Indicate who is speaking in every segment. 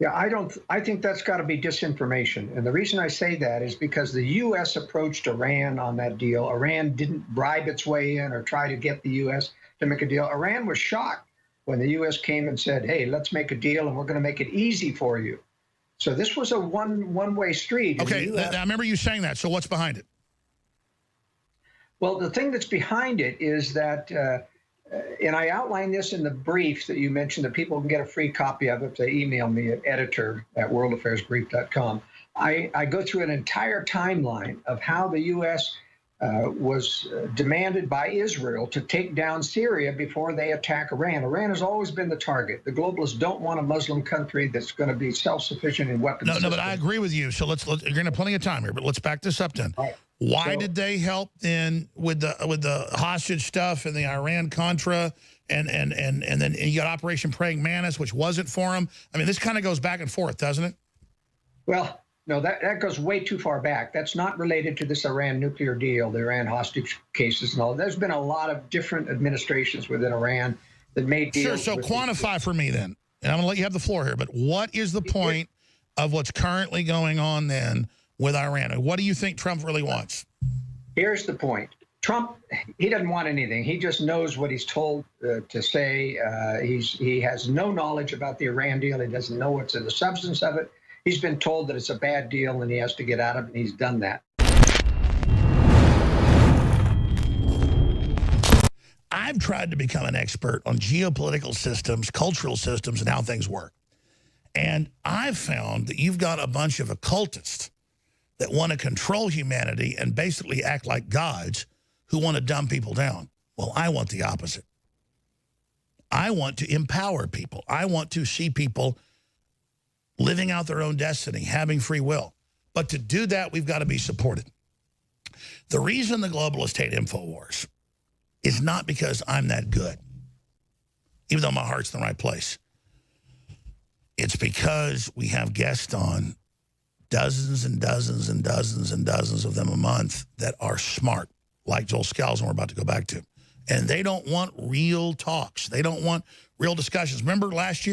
Speaker 1: Yeah, I think that's got to be disinformation. And the reason I say that is because the U.S. approached Iran on that deal. Iran didn't bribe its way in or try to get the U.S. to make a deal. Iran was shocked when the U.S. came and said, hey, let's make a deal and we're going to make it easy for you. So this was a one-way street.
Speaker 2: Okay, I remember you saying that. So what's behind it?
Speaker 1: Well, the thing that's behind it is that, and I outlined this in the brief that you mentioned, that people can get a free copy of it if they email me at editor@worldaffairsbrief.com. I go through an entire timeline of how the U.S. Was demanded by Israel to take down Syria before they attack Iran. Iran has always been the target. The globalists don't want a Muslim country that's going to be self-sufficient in weapons.
Speaker 2: No, but I agree with you. So let's you're going to have plenty of time here, but let's back this up then. Right. Why did they help then with the hostage stuff and the Iran-Contra and then you got Operation Praying Mantis, which wasn't for them? I mean, this kind of goes back and forth, doesn't it?
Speaker 1: Well, no, that goes way too far back. That's not related to this Iran nuclear deal, the Iran hostage cases and all. There's been a lot of different administrations within Iran that made deals.
Speaker 2: Sure, so quantify for me then, and I'm going to let you have the floor here, but what is the point of what's currently going on then with Iran? What do you think Trump really wants? Here's
Speaker 1: the point. Trump, he doesn't want anything. He just knows what he's told to say. He has no knowledge about the Iran deal. He doesn't know what's in the substance of it. He's been told that it's a bad deal and he has to get out of it, and he's done that. I've tried to become an expert on geopolitical systems, cultural systems, and how things work. And I've found that you've got a bunch of occultists that want to control humanity and basically act like gods who want to dumb people down. Well, I want the opposite. I want to empower people. I want to see people living out their own destiny, having free will. But to do that, we've got to be supported. The reason the globalists hate InfoWars is not because I'm that good, even though my heart's in the right place. It's because we have guests on, dozens and dozens and dozens and dozens of them a month that are smart, like Joel Skousen we're about to go back to. And they don't want real talks. They don't want real discussions. Remember last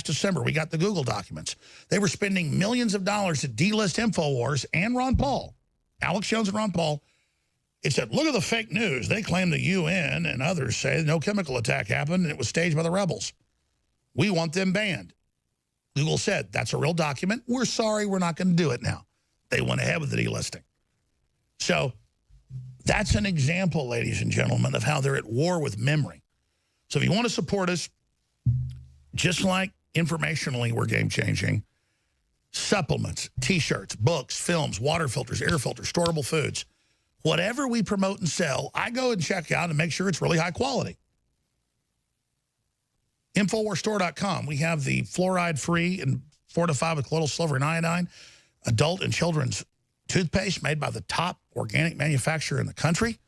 Speaker 1: December, we got the Google documents. They were spending millions of dollars to delist InfoWars and Ron Paul, Alex Jones and Ron Paul. It said, look at the fake news. They claim the UN and others say no chemical attack happened and it was staged by the rebels. We want them banned. Google said, that's a real document. We're sorry, we're not going to do it now. They went ahead with the delisting. So that's an example, ladies and gentlemen, of how they're at war with memory. So if you want to support us, just like informationally we're game-changing, supplements, T-shirts, books, films, water filters, air filters, storable foods, whatever we promote and sell, I go and check out and make sure it's really high quality. InfoWarsStore.com. We have the fluoride-free and fortified with colloidal silver and iodine adult and children's toothpaste made by the top organic manufacturer in the country.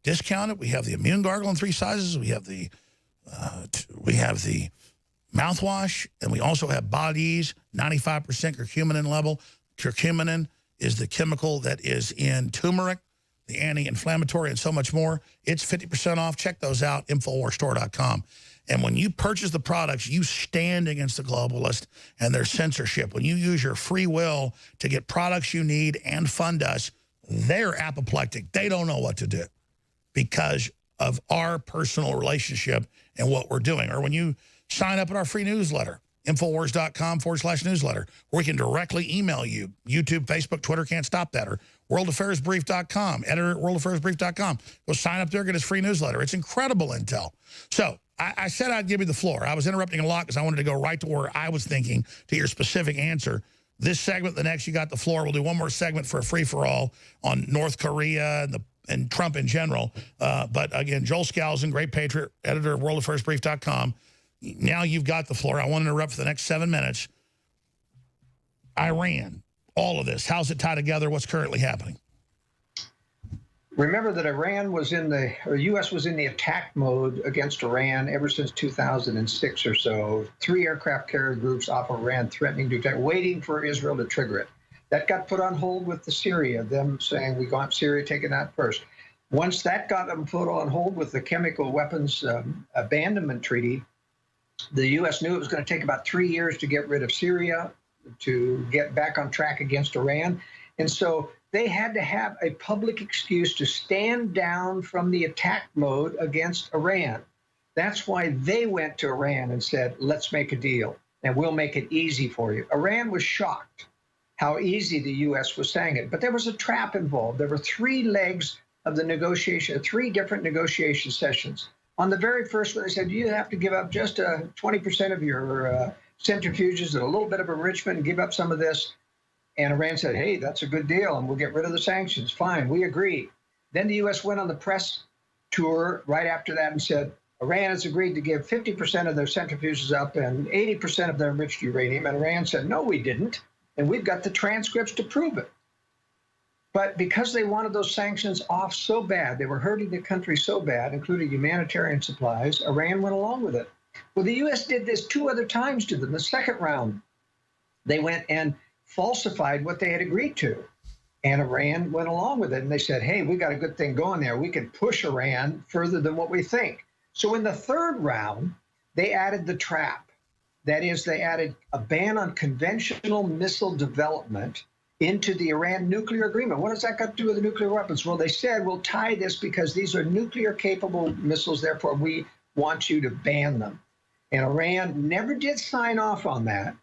Speaker 1: Discounted. We have the Immune Gargle in 3 sizes. We have the mouthwash, and we also have Body's 95% curcumin level. Curcumin is the chemical that is in turmeric, the anti-inflammatory, and so much more. It's 50% off. Check those out, InfoWarsStore.com. And when you purchase the products, you stand against the globalists and their censorship. When you use your free will to get products you need and fund us, they're apoplectic. They don't know what to do because of our personal relationship and what we're doing. Or when you sign up at our free newsletter, Infowars.com/newsletter, where we can directly email you. YouTube, Facebook, Twitter can't stop that. Or WorldAffairsBrief.com, editor@WorldAffairsBrief.com. Go sign up there, get his free newsletter. It's incredible intel. So I said I'd give you the floor. I was interrupting a lot because I wanted to go right to where I was thinking to your specific answer. This segment, the next, you got the floor. We'll do one more segment for a free-for-all on North Korea and Trump in general. But again, Joel Skousen, great patriot, editor of WorldAffairsBrief.com. Now you've got the floor. I want to interrupt for the next 7 minutes. Iran, all of this, how's it tied together? What's currently happening? Remember that U.S. was in the attack mode against Iran ever since 2006 or so. 3 aircraft carrier groups off Iran threatening to attack, waiting for Israel to trigger it. That got put on hold with the Syria, them saying we want Syria taken out first. Once that got them put on hold with the chemical weapons abandonment treaty,
Speaker 3: The U.S. knew it was going to take about 3 years to get rid of Syria, to get back on track against Iran. And so they had to have a public excuse to stand down from the attack mode against Iran. That's why they went to Iran and said, let's make a deal, and we'll make it easy for you. Iran was shocked how easy the U.S. was saying it. But there was a trap involved. There were 3 legs of the negotiation, 3 different negotiation sessions. On the very first one, they said, you have to give up just 20% of your centrifuges and a little bit of enrichment and give up some of this. And Iran said, hey, that's a good deal, and we'll get rid of the sanctions. Fine, we agree. Then the U.S. went on the press tour right after that and said, Iran has agreed to give 50% of their centrifuges up and 80% of their enriched uranium. And Iran said, no, we didn't. And we've got the transcripts to prove it. But because they wanted those sanctions off so bad, they were hurting the country so bad, including humanitarian supplies, Iran went along with it. Well, the U.S. did this 2 other times to them. The second round, they went and falsified what they had agreed to. And Iran went along with it. And they said, hey, we got a good thing going there. We can push Iran further than what we think. So in the third round, they added the trap. That is, they added a ban on conventional missile development into the Iran nuclear agreement. What does that got to do with the nuclear weapons? Well, they said, we'll tie this because these are nuclear capable missiles, therefore we want you to ban them. And Iran never did sign off on that.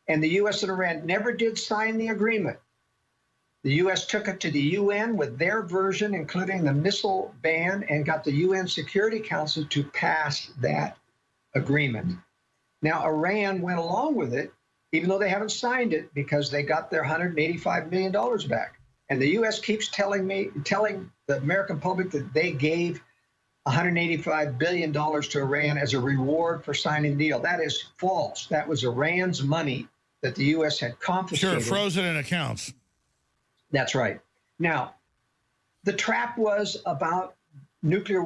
Speaker 3: And the U.S. and Iran never did sign the agreement. The U.S. took it to the UN with their version, including the missile ban, and got the UN Security Council to pass that agreement. Now, Iran went along with it, even though they haven't signed it, because they got their $185 million back. And the U.S. keeps telling the American public that they gave $185 billion to Iran as a reward for signing the deal. That is false. That was Iran's money that the U.S. had confiscated.
Speaker 2: Sure, frozen in accounts.
Speaker 3: That's right. Now, the trap was about nuclear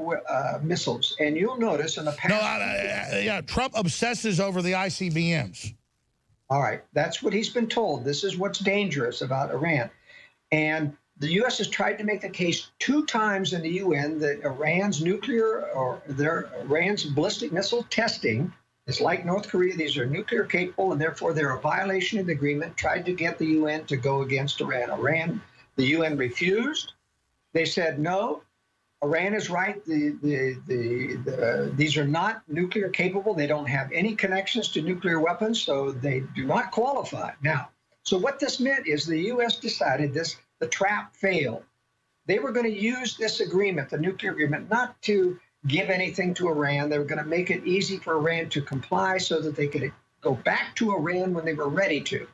Speaker 3: missiles. And you'll notice in the past...
Speaker 2: yeah, Trump obsesses over the ICBMs.
Speaker 3: All right, that's what he's been told. This is what's dangerous about Iran. And the U.S. has tried to make the case 2 times in the UN that Iran's Iran's ballistic missile testing is like North Korea. These are nuclear capable, and therefore they're a violation of the agreement. Tried to get the UN to go against Iran. The UN refused. They said, no, Iran is right. These are not nuclear capable. They don't have any connections to nuclear weapons, so they do not qualify. Now, so what this meant is the U.S. decided the trap failed. They were going to use this agreement, the nuclear agreement, not to give anything to Iran. They were going to make it easy for Iran to comply so that they could go back to Iran when they were ready to.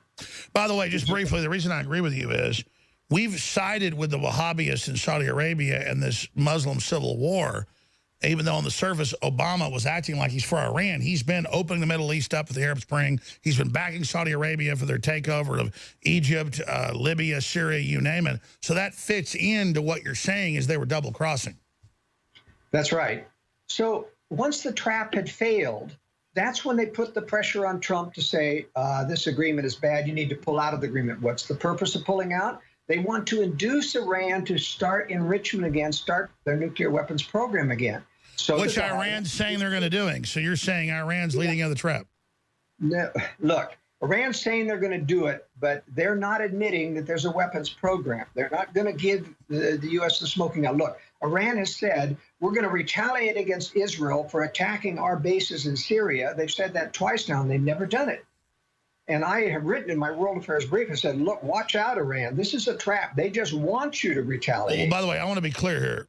Speaker 2: By the way, just briefly, the reason I agree with you is we've sided with the Wahhabists in Saudi Arabia and this Muslim civil war, even though on the surface Obama was acting like he's for Iran. He's been opening the Middle East up with the Arab Spring. He's been backing Saudi Arabia for their takeover of Egypt, Libya, Syria, you name it. So that fits into what you're saying is they were double crossing.
Speaker 3: That's right. So once the trap had failed, that's when they put the pressure on Trump to say, this agreement is bad. You need to pull out of the agreement. What's the purpose of pulling out? They want to induce Iran to start enrichment again, start their nuclear weapons program again. So
Speaker 2: which Iran's saying they're going to doing. So you're saying Iran's leading in the trap.
Speaker 3: No, look, Iran's saying they're going to do it, but they're not admitting that there's a weapons program. They're not going to give the U.S. the smoking gun. Look, Iran has said, we're going to retaliate against Israel for attacking our bases in Syria. They've said that twice now, and they've never done it. And I have written in my World Affairs brief and said, look, watch out, Iran. This is a trap. They just want you to retaliate.
Speaker 2: Well, by the way, I want to be clear here,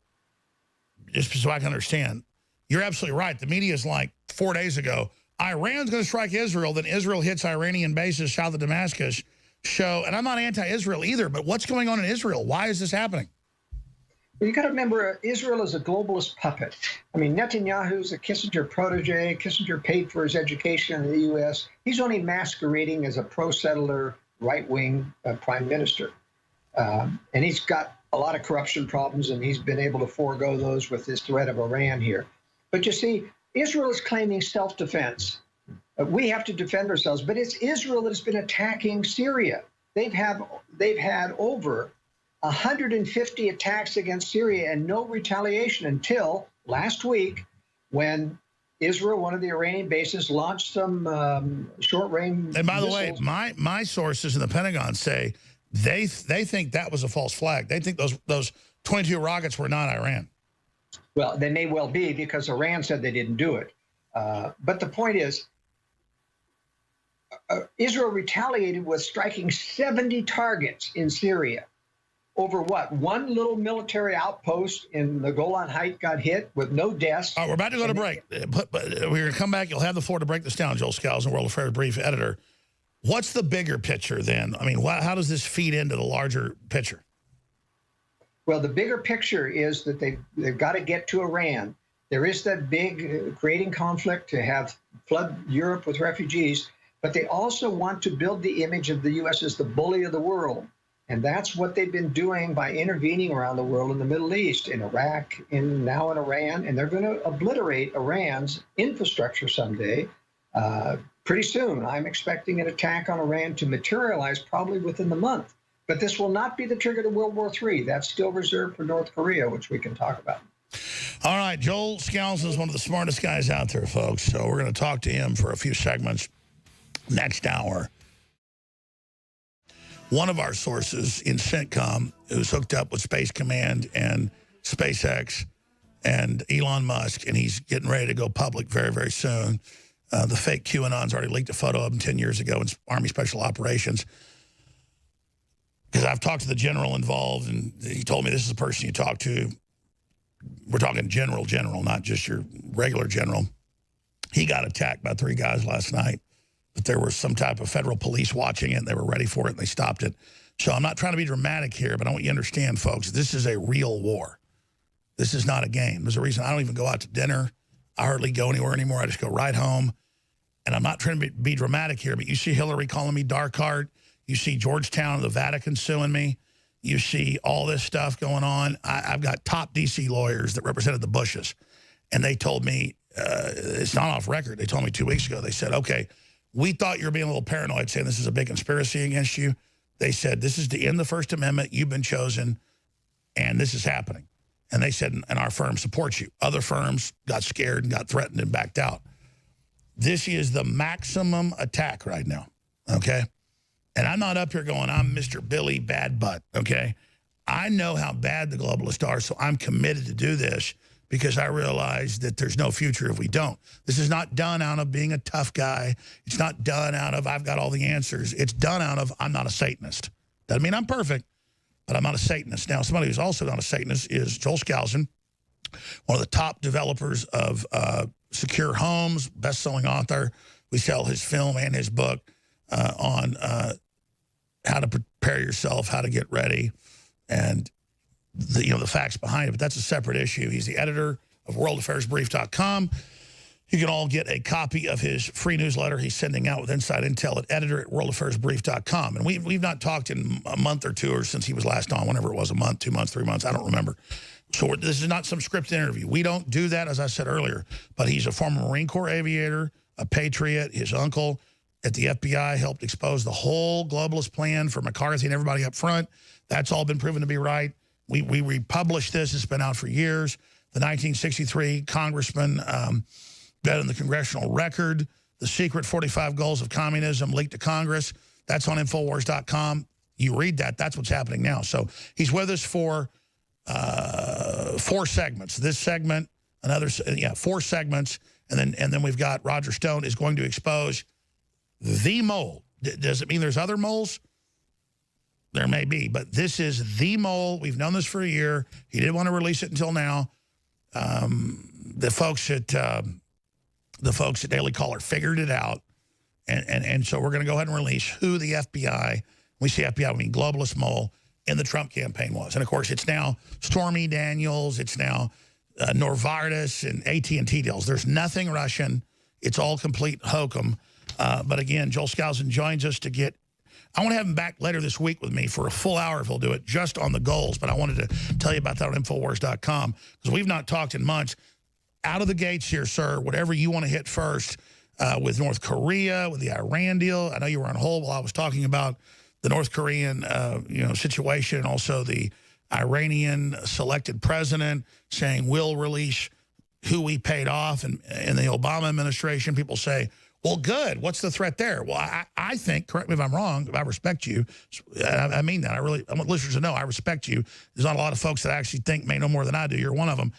Speaker 2: just so I can understand. You're absolutely right. The media is like 4 days ago, Iran's going to strike Israel, then Israel hits Iranian bases south of Damascus. And I'm not anti-Israel either, but what's going on in Israel? Why is this happening?
Speaker 3: Well, you got to remember, Israel is a globalist puppet. I mean, Netanyahu's a Kissinger protege. Kissinger paid for his education in the U.S. He's only masquerading as a pro-settler, right-wing prime minister. And he's got a lot of corruption problems, and he's been able to forego those with this threat of Iran here. But you see, Israel is claiming self-defense. We have to defend ourselves, but it's Israel that has been attacking Syria. They've had over 150 attacks against Syria and no retaliation until last week when Israel, one of the Iranian bases, launched some short-range
Speaker 2: And by the way,
Speaker 3: missiles.
Speaker 2: my sources in the Pentagon say they think that was a false flag. They think those 22 rockets were not Iran.
Speaker 3: Well, they may well be, because Iran said they didn't do it. But the point is, Israel retaliated with striking 70 targets in Syria. Over what? One little military outpost in the Golan Heights got hit with no deaths.
Speaker 2: All right, we're about to go to break. But we're going to come back. You'll have the floor to break this down, Joel Skousen, World Affairs Brief editor. What's the bigger picture then? I mean, how does this feed into the larger picture?
Speaker 3: Well, the bigger picture is that they've got to get to Iran. There is that big creating conflict to have flood Europe with refugees, but they also want to build the image of the U.S. as the bully of the world. And that's what they've been doing by intervening around the world in the Middle East, in Iraq, now in Iran, and they're going to obliterate Iran's infrastructure someday. Pretty soon, I'm expecting an attack on Iran to materialize probably within the month. But this will not be the trigger to World War III. That's still reserved for North Korea, which we can talk about.
Speaker 2: All right, Joel Skousen is one of the smartest guys out there, folks. So we're going to talk to him for a few segments next hour. One of our sources in CENTCOM, who's hooked up with Space Command and SpaceX and Elon Musk, and he's getting ready to go public very, very soon. The fake QAnon's already leaked a photo of him 10 years ago in Army Special Operations. Because I've talked to the general involved, and he told me this is the person you talk to. We're talking general, not just your regular general. He got attacked by 3 guys last night. But there was some type of federal police watching it, and they were ready for it, and they stopped it. So I'm not trying to be dramatic here, but I want you to understand, folks, this is a real war. This is not a game. There's a reason I don't even go out to dinner. I hardly go anywhere anymore. I just go right home. And I'm not trying to be dramatic here, but you see Hillary calling me dark heart. You see Georgetown and the Vatican suing me. You see all this stuff going on. I've got top D.C. lawyers that represented the Bushes, and they told me, it's not off record, they told me 2 weeks ago, they said, okay, we thought you were being a little paranoid, saying this is a big conspiracy against you. They said, this is to end the First Amendment. You've been chosen, and this is happening. And they said, and our firm supports you. Other firms got scared and got threatened and backed out. This is the maximum attack right now, okay? And I'm not up here going, I'm Mr. Billy Bad Butt, okay? I know how bad the globalists are, so I'm committed to do this because I realize that there's no future if we don't. This is not done out of being a tough guy. It's not done out of I've got all the answers. It's done out of I'm not a Satanist. Doesn't mean I'm perfect, but I'm not a Satanist. Now, somebody who's also not a Satanist is Joel Skousen, one of the top developers of secure homes, best-selling author. We sell his film and his book on how to prepare yourself, how to get ready, and the facts behind it. But that's a separate issue. He's the editor of worldaffairsbrief.com. You can all get a copy of his free newsletter he's sending out with inside intel at editor@worldaffairsbrief.com. And we've not talked in a month or two, or since he was last on, whenever it was, a month, 2 months, 3 months, I don't remember. So this is not some scripted interview. We don't do that, as I said earlier. But he's a former Marine Corps aviator, a patriot. His uncle at the FBI helped expose the whole globalist plan for McCarthy and everybody up front. That's all been proven to be right. We republished this. It's been out for years. The 1963 congressman got in the Congressional Record. The secret 45 goals of communism leaked to Congress. That's on Infowars.com. You read that. That's what's happening now. So he's with us for 4 segments. This segment, another, 4 segments. And then we've got Roger Stone is going to expose the mole. Does it mean there's other moles? There may be, but this is the mole. We've known this for a year. He didn't want to release it until now. The folks at Daily Caller figured it out, and so we're going to go ahead and release who the FBI, we say FBI, we mean globalist mole, in the Trump campaign was. And of course, it's now Stormy Daniels, it's now Novartis and AT&T deals. There's nothing Russian. It's all complete hokum. But again, Joel Skousen joins us to get. I want to have him back later this week with me for a full hour if he'll do it, just on the goals. But I wanted to tell you about that on Infowars.com because we've not talked in months. Out of the gates here, sir, whatever you want to hit first with North Korea, with the Iran deal. I know you were on hold while I was talking about the North Korean situation, and also the Iranian selected president saying we'll release who we paid off. And in the Obama administration, people say, well, good. What's the threat there? Well, I think, correct me if I'm wrong, I respect you. I mean that. I want listeners to know I respect you. There's not a lot of folks that actually think may know more than I do. You're one of them.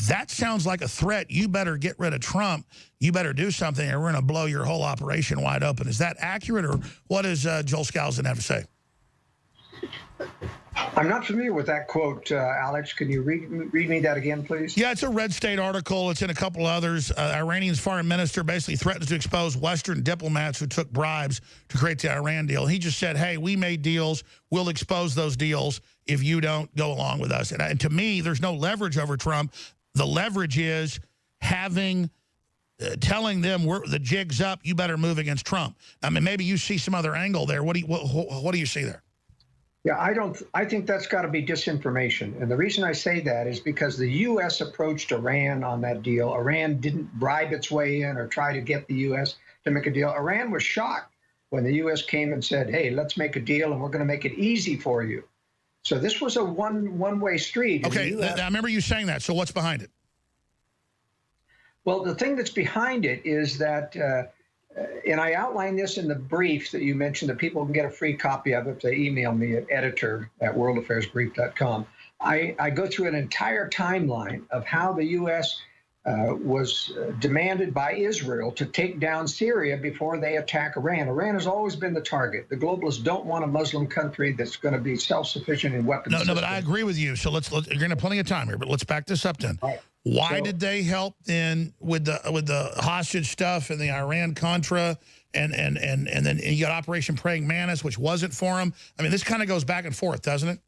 Speaker 2: That sounds like a threat. You better get rid of Trump. You better do something, or we're going to blow your whole operation wide open. Is that accurate, or what does Joel Skousen have to say?
Speaker 3: I'm not familiar with that quote, Alex. Can you read me that again, please?
Speaker 2: Yeah, it's a Red State article. It's in a couple others. Iranian's foreign minister basically threatens to expose Western diplomats who took bribes to create the Iran deal. He just said, hey, we made deals. We'll expose those deals if you don't go along with us. And to me, there's no leverage over Trump. The leverage is having... telling them the jig's up, you better move against Trump. I mean, maybe you see some other angle there. What do you see there?
Speaker 3: Yeah, I think that's got to be disinformation. And the reason I say that is because the U.S. approached Iran on that deal. Iran didn't bribe its way in or try to get the U.S. to make a deal. Iran was shocked when the U.S. came and said, hey, let's make a deal and we're going to make it easy for you. So this was a one-way street.
Speaker 2: Okay, I remember you saying that. So what's behind it?
Speaker 3: Well, the thing that's behind it is that, and I outline this in the brief that you mentioned, that people can get a free copy of it if they email me at editor@worldaffairsbrief.com. I go through an entire timeline of how the U.S. Was demanded by Israel to take down Syria before they attack Iran. Iran has always been the target. The globalists don't want a Muslim country that's going to be self-sufficient in weapons.
Speaker 2: No, but I agree with you. So let's you're going to have plenty of time here, but let's back this up then. Right. Why did they help then with the hostage stuff and the Iran-Contra and then you got Operation Praying Mantis, which wasn't for them? I mean, this kind of goes back and forth, doesn't it?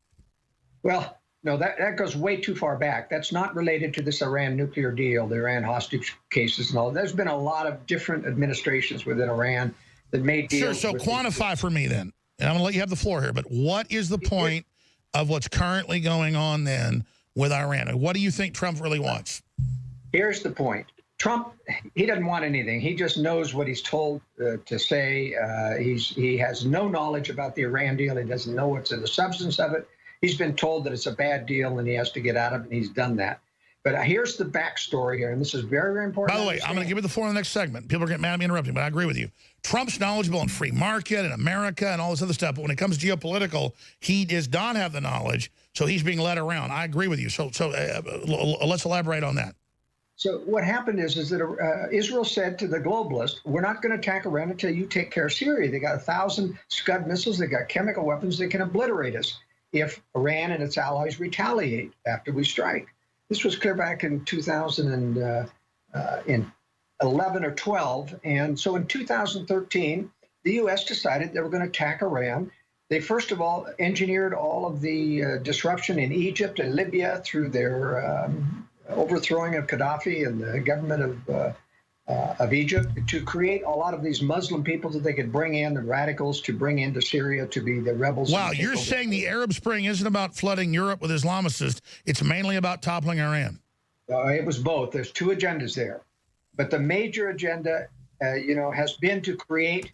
Speaker 3: Well, no, that goes way too far back. That's not related to this Iran nuclear deal, the Iran hostage cases and all. There's been a lot of different administrations within Iran that made deals.
Speaker 2: Sure, so quantify for me then. And I'm going to let you have the floor here, but what is the point of what's currently going on then with Iran? What do you think Trump really wants? Here's
Speaker 3: the point. Trump, he doesn't want anything. He just knows what he's told to say. He has no knowledge about the Iran deal. He doesn't know what's in the substance of it. He's been told that it's a bad deal and he has to get out of it, and he's done that. But here's the backstory here, and this is very, very important.
Speaker 2: By the way, I'm going to give you the floor in the next segment. People are getting mad at me interrupting, but I agree with you. Trump's knowledgeable in free market and America and all this other stuff, but when it comes to geopolitical, he does not have the knowledge, so he's being led around. I agree with you. So let's elaborate on that.
Speaker 3: So what happened is that Israel said to the globalists, we're not going to attack Iran until you take care of Syria. They got 1,000 Scud missiles. They got chemical weapons that can obliterate us if Iran and its allies retaliate after we strike. This was clear back in 2011 or 12. And so in 2013, the U.S. decided they were going to attack Iran. They first of all engineered all of the disruption in Egypt and Libya through their overthrowing of Gaddafi and the government of Egypt to create a lot of these Muslim people that they could bring in, the radicals to bring into Syria to be the rebels.
Speaker 2: Wow, you're saying the Arab Spring isn't about flooding Europe with Islamicists. It's mainly about toppling Iran.
Speaker 3: It was both. There's two agendas there. But the major agenda, has been to create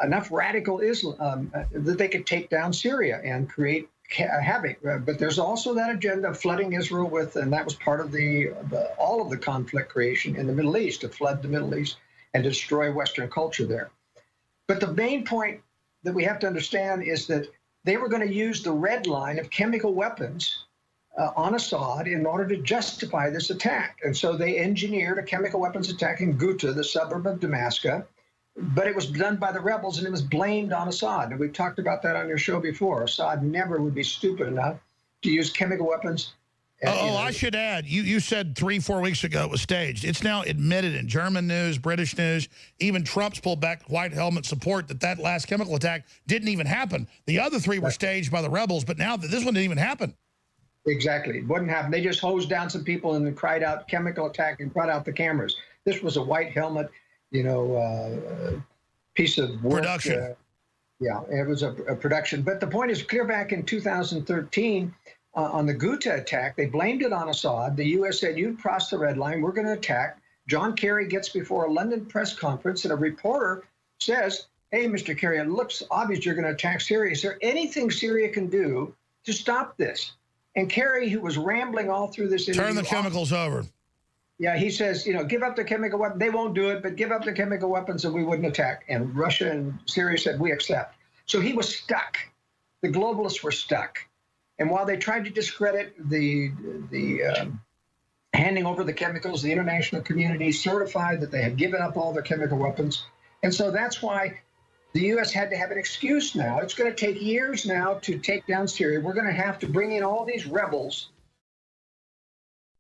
Speaker 3: enough radical Islam that they could take down Syria and create havoc. But there's also that agenda of flooding Israel with, and that was part of all of the conflict creation in the Middle East, to flood the Middle East and destroy Western culture there. But the main point that we have to understand is that they were going to use the red line of chemical weapons on Assad in order to justify this attack. And so they engineered a chemical weapons attack in Ghouta, the suburb of Damascus. But it was done by the rebels, and it was blamed on Assad. And we've talked about that on your show before. Assad never would be stupid enough to use chemical weapons.
Speaker 2: I should add, you said 3-4 weeks ago it was staged. It's now admitted in German news, British news, even Trump's pulled back white helmet support that last chemical attack didn't even happen. The other three were staged by the rebels, but now this one didn't even happen.
Speaker 3: Exactly. It wouldn't happen. They just hosed down some people and then cried out chemical attack and brought out the cameras. This was a white helmet, piece of work.
Speaker 2: Production.
Speaker 3: It was a production. But the point is, clear back in 2013, on the Ghouta attack, they blamed it on Assad. The U.S. said, you crossed the red line, we're going to attack. John Kerry gets before a London press conference, and a reporter says, hey, Mr. Kerry, it looks obvious you're going to attack Syria. Is there anything Syria can do to stop this? And Kerry, who was rambling all through this interview...
Speaker 2: Turn the chemicals over.
Speaker 3: Yeah, he says, give up the chemical weapon. They won't do it, but give up the chemical weapons and we wouldn't attack. And Russia and Syria said, we accept. So he was stuck. The globalists were stuck. And while they tried to discredit the handing over the chemicals, the international community certified that they had given up all their chemical weapons. And so that's why the U.S. had to have an excuse now. It's going to take years now to take down Syria. We're going to have to bring in all these rebels.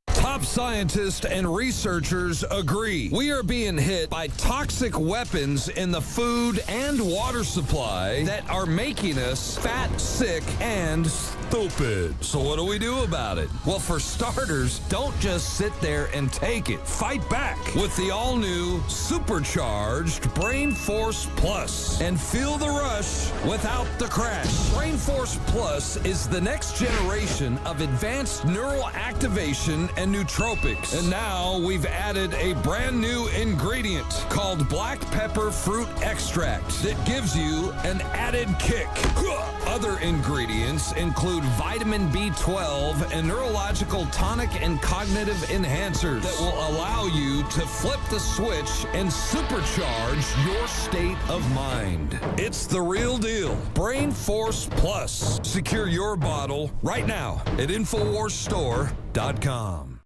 Speaker 4: Top scientists and researchers agree. We are being hit by toxic weapons in the food and water supply that are making us fat, sick, and stupid. So what do we do about it? Well, for starters, don't just sit there and take it. Fight back with the all-new supercharged Brain Force Plus and feel the rush without the crash. Brain Force Plus is the next generation of advanced neural activation and nootropics. And now we've added a brand new ingredient called black pepper fruit extract that gives you an added kick. Other ingredients include vitamin B12 and neurological tonic and cognitive enhancers that will allow you to flip the switch and supercharge your state of mind. It's the real deal. Brain Force Plus. Secure your bottle right now at InfoWarsStore.com.